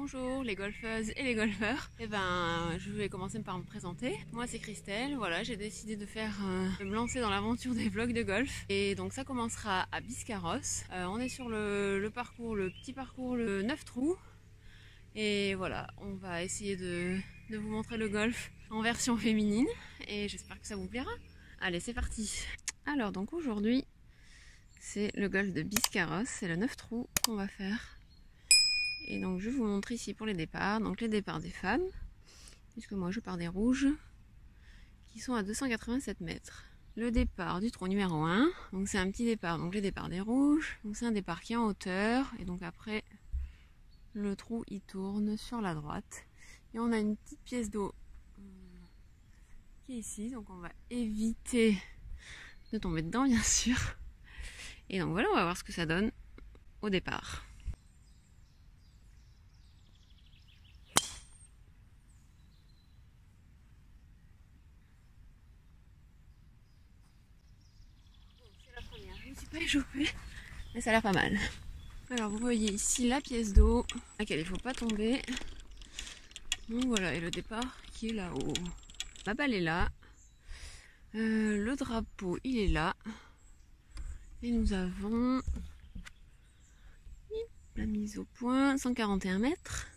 Bonjour les golfeuses et les golfeurs. Je vais commencer par me présenter. Moi c'est Christelle, voilà, j'ai décidé de me lancer dans l'aventure des vlogs de golf. Et donc ça commencera à Biscarrosse. On est sur le petit parcours, le 9 trous. Et voilà, on va essayer de vous montrer le golf en version féminine. Et j'espère que ça vous plaira. Allez, c'est parti. Alors donc aujourd'hui, c'est le golf de Biscarrosse, c'est le 9 trous qu'on va faire. Et donc je vous montre ici pour les départs, donc les départs des femmes, puisque moi je pars des rouges, qui sont à 287 mètres. Le départ du trou numéro 1, donc c'est un petit départ, donc les départs des rouges, donc c'est un départ qui est en hauteur, et donc après le trou il tourne sur la droite. Et on a une petite pièce d'eau qui est ici, donc on va éviter de tomber dedans bien sûr. Et donc voilà, on va voir ce que ça donne au départ. Je ne suis pas échauffée, mais ça a l'air pas mal. Alors vous voyez ici la pièce d'eau à laquelle il ne faut pas tomber. Donc voilà, et le départ qui est là-haut. La balle est là. Le drapeau il est là. Et nous avons la mise au point, 141 mètres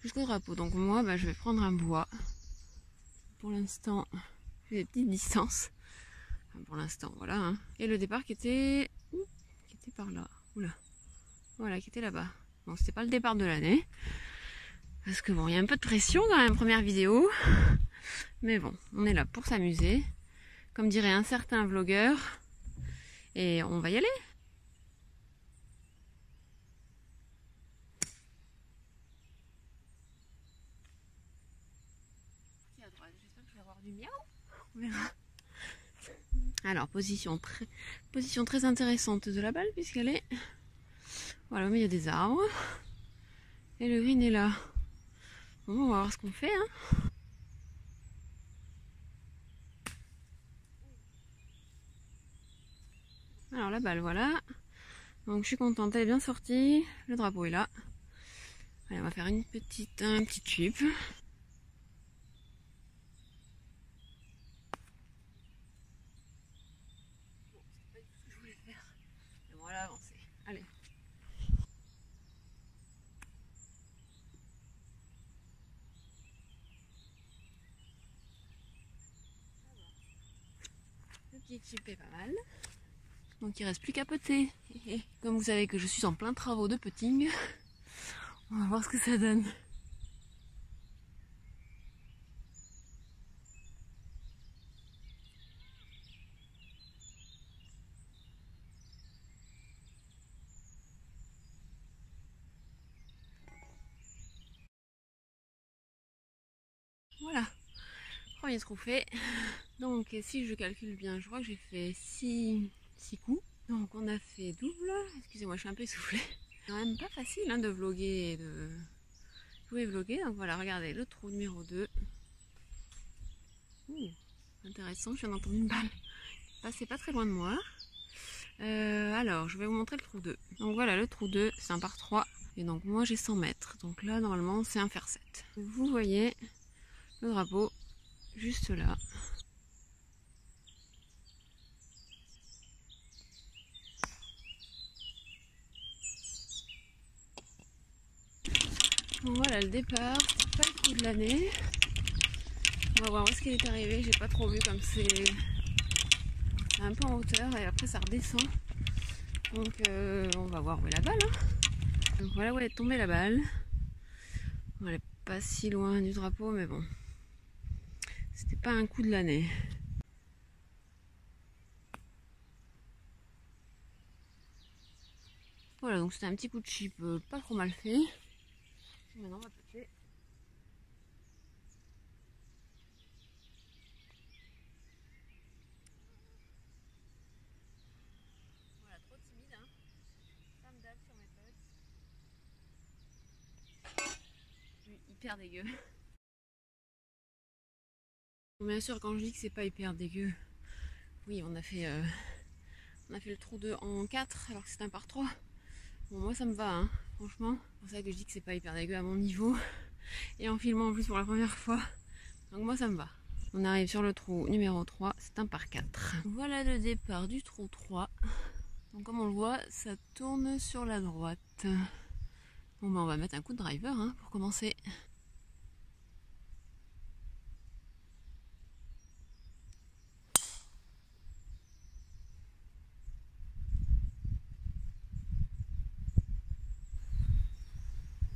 jusqu'au drapeau. Donc moi je vais prendre un bois. Pour l'instant, j'ai des petites distances. Enfin, pour l'instant, voilà. Hein. Et le départ qui était par là. Oula. Voilà, qui était là-bas. Bon, c'était pas le départ de l'année. Parce que bon, il y a un peu de pression dans la première vidéo. Mais bon, on est là pour s'amuser. Comme dirait un certain vlogueur. Et on va y aller. À droite, j'espère que je vais avoir du miaou. On verra. Alors, position très intéressante de la balle, puisqu'elle est... Voilà, au milieu des arbres. Et le green est là. Bon, on va voir ce qu'on fait. Hein. Alors la balle, voilà. Donc je suis contente, elle est bien sortie. Le drapeau est là. Allez, on va faire un petit chip. Bon, c'est pas du tout ce que je voulais faire. Mais bon, on va avancer. Allez. Le petit chip est pas mal. Donc il reste plus qu'à poter. Comme vous savez que je suis en plein travaux de putting, on va voir ce que ça donne. Voilà, premier trou fait. Donc si je calcule bien, je crois que j'ai fait 6 coups. Donc on a fait double. Excusez-moi, je suis un peu essoufflée. C'est quand même pas facile hein, de vlogger et de jouer vlogger. Donc voilà, regardez le trou numéro 2. Ouh, intéressant, je viens d'entendre une balle. Passez pas très loin de moi. Alors, je vais vous montrer le trou 2. Donc voilà, le trou 2, c'est un par 3. Et donc moi j'ai 100 mètres. Donc là, normalement, c'est un fer 7. Vous voyez le drapeau juste là. Bon voilà le départ, c'est pas le coup de l'année. On va voir où est-ce qu'il est arrivé, j'ai pas trop vu comme c'est un peu en hauteur et après ça redescend. Donc on va voir où est la balle. Hein. Donc voilà où est tombée la balle. Bon, elle est pas si loin du drapeau mais bon. C'était pas un coup de l'année. Voilà donc c'était un petit coup de chip pas trop mal fait. Maintenant on va poter. Voilà, trop timide hein. Ça me date sur mes potes. Hyper dégueu. Bien sûr quand je dis que c'est pas hyper dégueu. Oui on a fait le trou 2 en 4 alors que c'est un par 3. Bon moi ça me va hein. franchement. C'est pour ça que je dis que c'est pas hyper dégueu à mon niveau. Et en filmant en plus pour la première fois. Donc moi ça me va. On arrive sur le trou numéro 3, c'est un par 4. Voilà le départ du trou 3. Donc comme on le voit, ça tourne sur la droite. Bon bah on va mettre un coup de driver hein, pour commencer.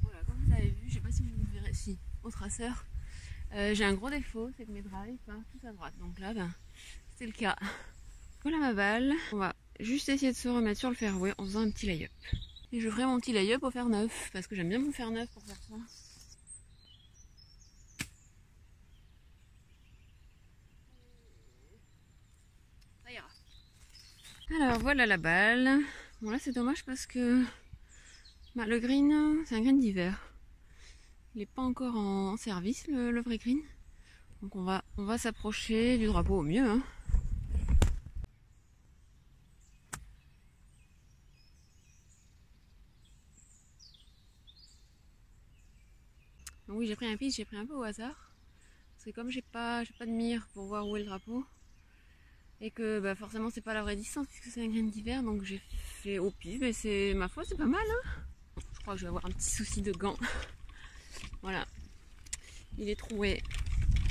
Voilà, comme vous avez vu, je sais pas si vous le verrez, si, au traceur, j'ai un gros défaut, c'est que mes drives partent tous à droite. Donc là, ben, c'est le cas. Voilà ma balle. On va juste essayer de se remettre sur le fairway en faisant un petit lay-up. Et je ferai mon petit lay-up au fer neuf, parce que j'aime bien mon fer neuf pour faire ça. Ça ira. Alors voilà la balle. Bon là c'est dommage parce que bah, le green, c'est un green d'hiver. Il n'est pas encore en service le vrai green. Donc on va s'approcher du drapeau au mieux. Hein. Donc oui j'ai pris un pitch, j'ai pris un peu au hasard. Parce que comme j'ai pas de mire pour voir où est le drapeau. Et que bah, forcément c'est pas la vraie distance puisque c'est un green d'hiver. Donc j'ai fait au pif, mais c'est ma foi c'est pas mal. Hein. Je crois que je vais avoir un petit souci de gants. Voilà. Il est troué.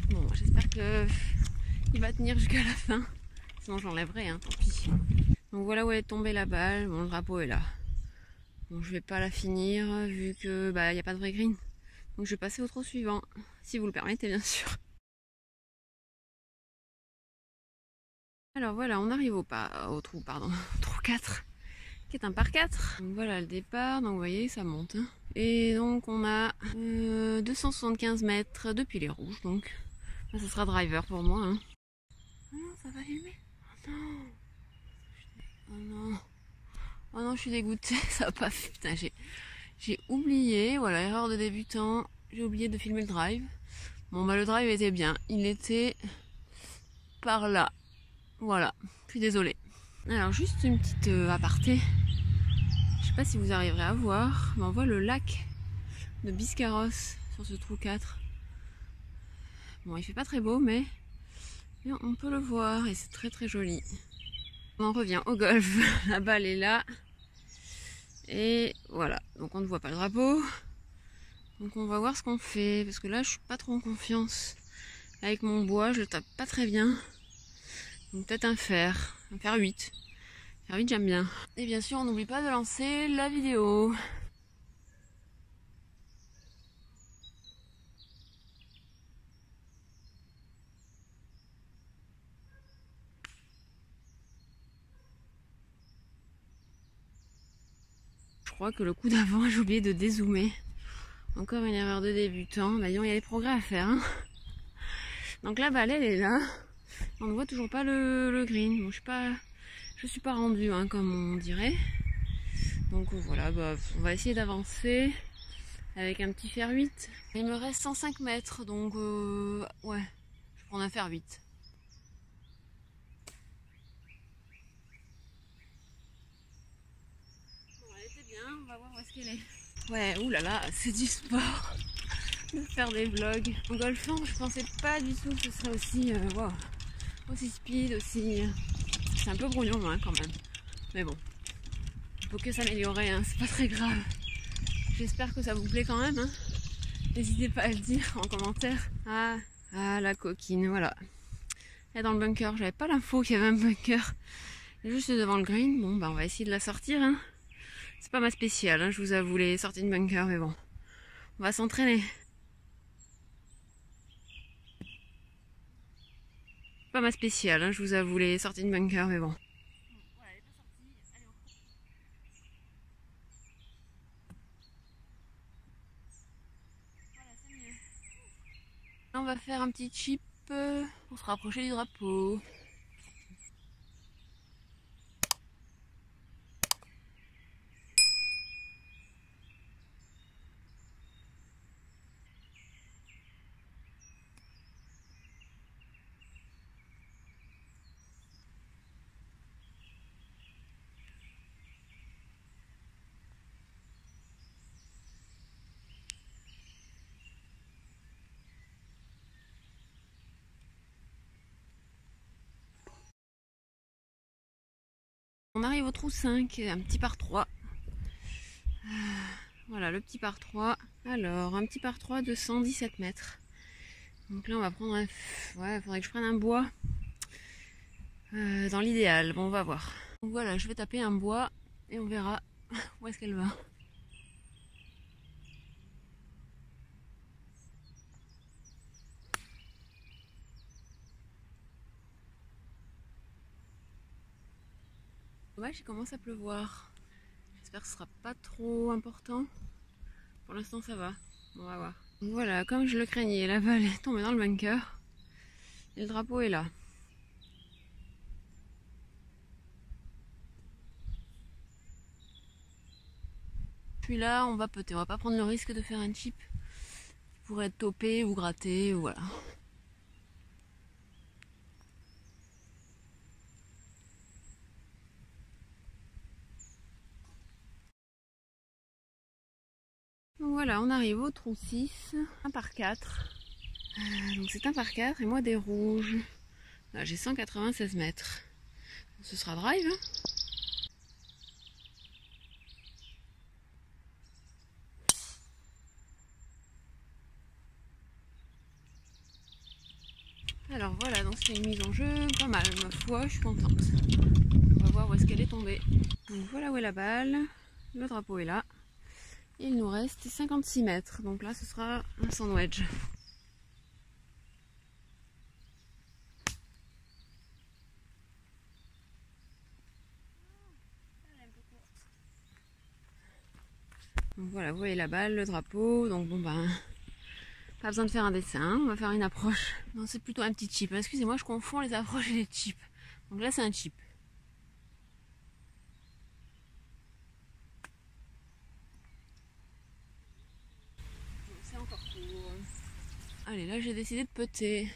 Bon j'espère que il va tenir jusqu'à la fin. Sinon j'enlèverai, hein, tant pis. Donc voilà où est tombée la balle. Bon le drapeau est là. Bon je vais pas la finir vu que bah y a pas de vrai green. Donc je vais passer au trou suivant. Si vous le permettez bien sûr. Alors voilà, on arrive au trou, pardon, trou 4, qui est un par 4. Donc voilà le départ, donc vous voyez, ça monte. Hein. Et donc on a 275 mètres depuis les rouges, donc ça sera driver pour moi. Hein. Oh non, ça va filmer. Oh non. Oh non. Oh non, je suis dégoûtée, ça va pas fait. Putain, j'ai oublié, voilà, erreur de débutant, j'ai oublié de filmer le drive. Bon bah le drive était bien, il était par là. Voilà, je suis désolée. Alors juste une petite aparté. Je sais pas si vous arriverez à voir, mais on voit le lac de Biscarros sur ce trou 4. Bon, il fait pas très beau, mais on peut le voir et c'est très très joli. On en revient au golf. La balle est là. Et voilà, donc on ne voit pas le drapeau. Donc on va voir ce qu'on fait, parce que là je suis pas trop en confiance. Avec mon bois, je le tape pas très bien. Donc peut-être un fer 8. Fer 8 j'aime bien. Et bien sûr on n'oublie pas de lancer la vidéo. Je crois que le coup d'avant j'ai oublié de dézoomer. Encore une erreur de débutant. Bah disons il y a des progrès à faire. Hein. Donc la balle elle est là. On ne voit toujours pas le green. Bon, je suis pas rendue hein, comme on dirait. Donc voilà, bah, on va essayer d'avancer avec un petit fer 8. Il me reste 105 mètres, donc ouais, je vais prendre un fer 8. Bon, elle était bien, on va voir où est-ce qu'elle est. Ouais, oulala, c'est du sport de faire des vlogs. En golfant, je pensais pas du tout que ce serait aussi, wow, aussi speed, aussi... C'est un peu brouillon hein, quand même. Mais bon, il faut que s'améliorer, hein, c'est pas très grave. J'espère que ça vous plaît quand même. Hein. N'hésitez pas à le dire en commentaire. Ah, la coquine, voilà. Elle est dans le bunker, j'avais pas l'info qu'il y avait un bunker. Juste devant le green, bon bah on va essayer de la sortir. Hein. C'est pas ma spéciale, hein, je vous avoue, les sorties de bunker, mais bon. On va s'entraîner. Pas ma spéciale, hein, je vous avoue, les sorties de bunker, mais bon. On va faire un petit chip pour se rapprocher du drapeau. On arrive au trou 5, un petit par 3. Voilà le petit par 3. Alors un petit par 3 de 117 mètres. Donc là on va prendre un... Ouais, il faudrait que je prenne un bois. Dans l'idéal, bon on va voir. Donc voilà, je vais taper un bois et on verra où est-ce qu'elle va. Dommage, il commence à pleuvoir. J'espère que ce sera pas trop important. Pour l'instant ça va, on va voir. Donc voilà, comme je le craignais, la balle est tombée dans le bunker. Et le drapeau est là. Puis là, on va putter, on va pas prendre le risque de faire un chip qui pourrait être topé ou gratté, ou voilà. Donc voilà, on arrive au trou 6, 1 par 4. Donc c'est 1 par 4 et moi des rouges. Là, j'ai 196 mètres. Ce sera drive. Hein. Alors voilà, donc c'est une mise en jeu pas mal, ma foi, je suis contente. On va voir où est-ce qu'elle est tombée. Donc voilà où est la balle, le drapeau est là. Il nous reste 56 mètres, donc là ce sera un sandwich. Donc voilà, vous voyez la balle, le drapeau, donc bon ben, pas besoin de faire un dessin, on va faire une approche. Non, c'est plutôt un petit chip, excusez-moi, je confonds les approches et les chips. Donc là c'est un chip. C'est encore court. Allez, là j'ai décidé de putter.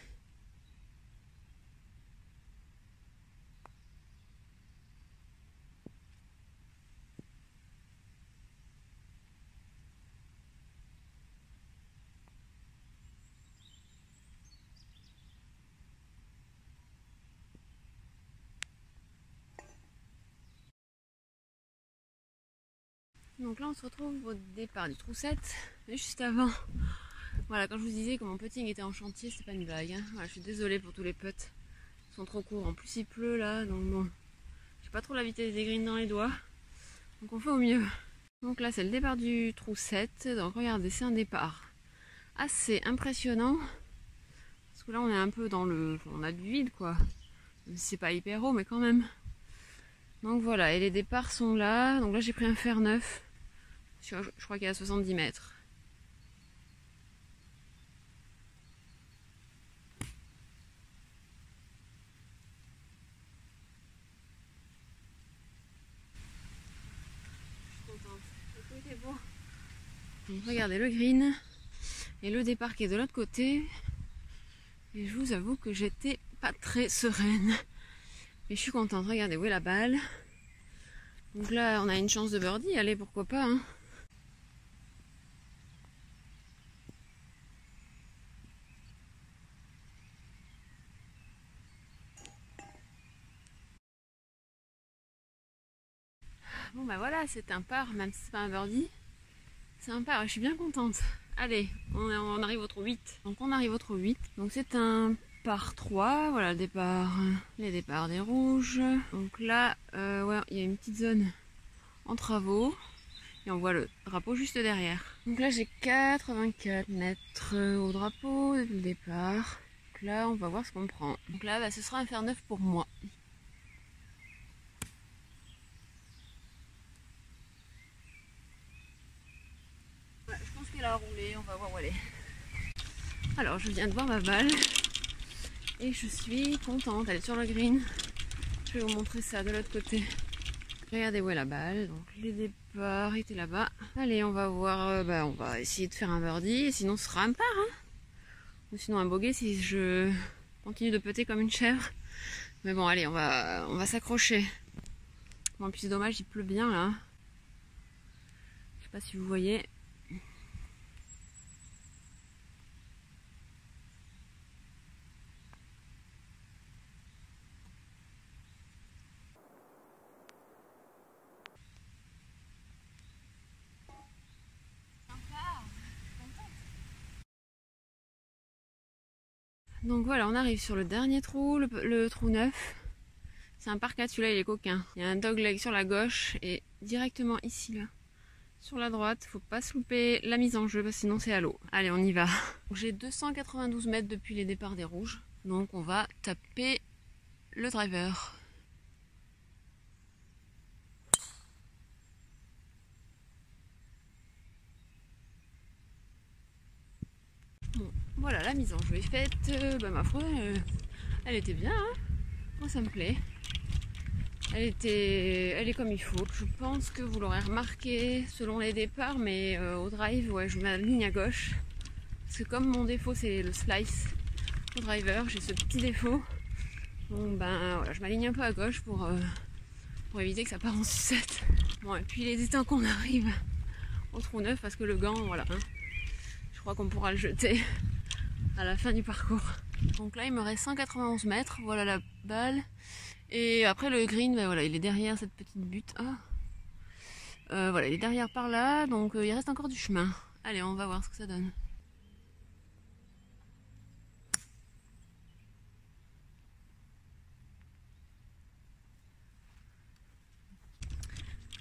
Donc là on se retrouve au départ du trou 7, mais juste avant. Voilà, quand je vous disais que mon putting était en chantier, c'est pas une blague. Hein. Voilà, je suis désolée pour tous les putts. Ils sont trop courts. En plus il pleut là, donc bon. J'ai pas trop la vitesse des greens dans les doigts. Donc on fait au mieux. Donc là c'est le départ du trou 7. Donc regardez, c'est un départ assez impressionnant. Parce que là on est un peu dans le... On a du vide quoi. C'est pas hyper haut mais quand même. Donc voilà, et les départs sont là. Donc là j'ai pris un fer 9. Je crois qu'il est à 70 mètres. Je suis contente. Le coup était beau. Donc regardez le green. Et le départ qui est de l'autre côté. Et je vous avoue que j'étais pas très sereine. Mais je suis contente. Regardez où est la balle. Donc là on a une chance de birdie. Allez, pourquoi pas. Hein. Bon bah voilà, c'est un par, même si c'est pas un birdie. C'est un par, je suis bien contente. Allez, on arrive au trou 8. Donc on arrive au trou 8. Donc c'est un par 3. Voilà le départ, les départs des rouges. Donc là, ouais, il y a une petite zone en travaux. Et on voit le drapeau juste derrière. Donc là j'ai 84 mètres au drapeau depuis le départ. Donc là on va voir ce qu'on prend. Donc là bah, ce sera un fer 9 pour moi. Je pense qu'elle a roulé, on va voir où elle est. Alors je viens de voir ma balle et je suis contente, elle est sur le green. Je vais vous montrer ça de l'autre côté. Regardez où est la balle, donc les départs étaient là-bas. Allez, on va voir, on va essayer de faire un birdie, et sinon ce sera un par. Hein. Ou sinon un bogey si je continue de putter comme une chèvre. Mais bon, allez, on va s'accrocher. Bon, puis c'est dommage, il pleut bien là. Je sais pas si vous voyez. Donc voilà, on arrive sur le dernier trou, le trou 9. C'est un par 4, celui-là il est coquin. Il y a un dogleg sur la gauche et directement ici là, sur la droite. Faut pas se louper la mise en jeu parce que sinon c'est à l'eau. Allez, on y va. J'ai 292 mètres depuis les départs des rouges. Donc on va taper le driver. Bon, voilà, la mise en jeu est faite. Ma foi, elle était bien. Hein, moi ça me plaît. Elle est comme il faut. Je pense que vous l'aurez remarqué selon les départs, mais au drive, ouais, je m'aligne à gauche. Parce que comme mon défaut c'est le slice au driver, j'ai ce petit défaut. Donc voilà, je m'aligne un peu à gauche pour éviter que ça parte en sucette. Bon, et puis il est temps qu'on arrive au trou 9 parce que le gant, voilà, hein, je crois qu'on pourra le jeter à la fin du parcours. Donc là il me reste 191 mètres, voilà la balle. Et après le green, voilà, il est derrière cette petite butte. Voilà, il est derrière par là, donc il reste encore du chemin. Allez, on va voir ce que ça donne.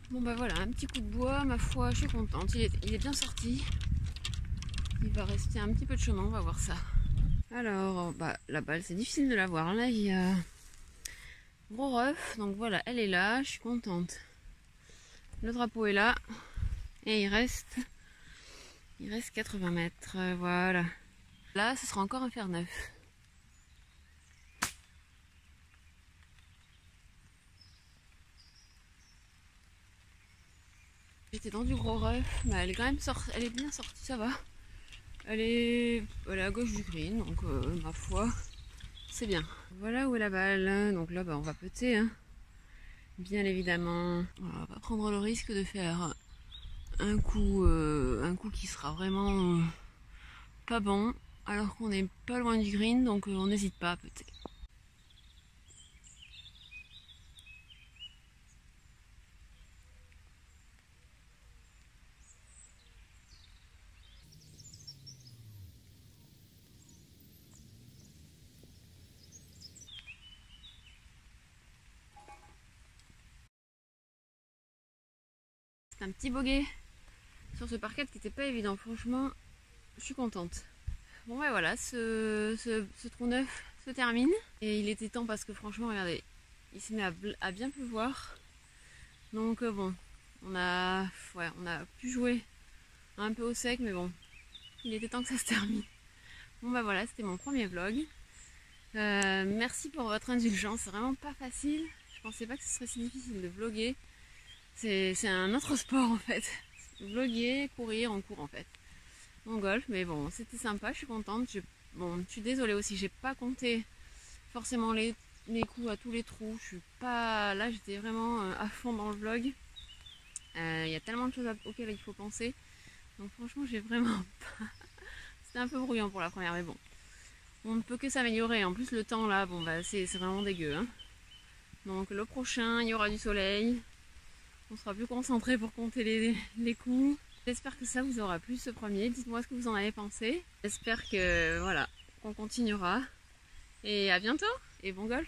Bon voilà, un petit coup de bois, ma foi, je suis contente. Il est bien sorti. Il va rester un petit peu de chemin, on va voir ça. Alors, la balle, c'est difficile de la voir. Là, il y a gros ref, donc voilà, elle est là, je suis contente. Le drapeau est là. Et il reste 80 mètres, voilà. Là, ce sera encore un fer neuf. J'étais dans du gros ref, mais elle est quand même sortie, elle est bien sortie, ça va. Elle est à gauche du green, donc ma foi, c'est bien. Voilà où est la balle, donc là on va putter, hein. Bien évidemment. On va pas prendre le risque de faire un coup qui sera vraiment pas bon, alors qu'on est pas loin du green, donc on n'hésite pas à putter. C'est un petit bogey sur ce parquet qui n'était pas évident, franchement, je suis contente. Bon voilà, ce trou neuf se termine. Et il était temps parce que franchement, regardez, il se met à bien pleuvoir. Donc bon, on a pu jouer un peu au sec, mais bon, il était temps que ça se termine. Bon voilà, c'était mon premier vlog. Merci pour votre indulgence, c'est vraiment pas facile. Je pensais pas que ce serait si difficile de vlogger. C'est un autre sport en fait. Vlogger, courir, on court en fait. En golf, mais bon, c'était sympa, je suis contente. Je suis désolée aussi, j'ai pas compté forcément les coups à tous les trous. Je suis pas là, j'étais vraiment à fond dans le vlog. Il y a tellement de choses auxquelles il faut penser. Donc franchement, j'ai vraiment pas. C'était un peu brouillant pour la première, mais bon, on ne peut que s'améliorer. En plus, le temps là, c'est vraiment dégueu. Hein. Donc le prochain, il y aura du soleil. On sera plus concentré pour compter les coups. J'espère que ça vous aura plu ce premier. Dites-moi ce que vous en avez pensé. J'espère que voilà, qu'on continuera. Et à bientôt et bon golf!